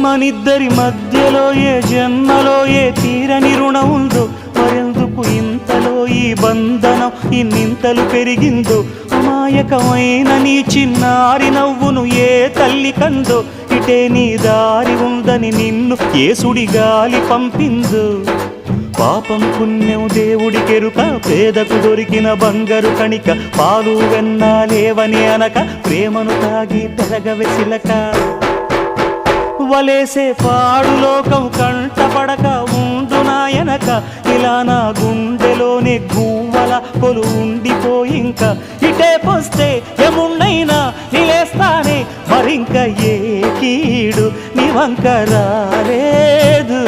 మనిద్దరి మధ్యలో ఏ జన్మలో ఏ తీరని రుణం ఉందో, మరెందుకు ఇంతలో ఈ బంధనం ఇన్నింతలు పెరిగిందో, అమాయకమైన నీ చిన్నారి నవ్వును ఏ తల్లి కందో, ఇటే నీ దారి ఉందని నిన్ను ఏ సుడి గాలి పంపిందో. పాపం పుణ్యం దేవుడికెరుక, పేదకు దొరికిన బంగారు కణిక, పాలు వెన్నాలేవని అనక ప్రేమను తాగి పెరగవెసిలక. వలేసే పాడు లోకం కంటపడక ఉండు నాయనక, ఇలా నా గుండెలోనే గువ్వల కొలు ఉండిపోయింక. ఇటే పోస్తే ఎమున్నైనా నిలేస్తానే, మరింక ఏ కీడు నీ వంక రాలేదు.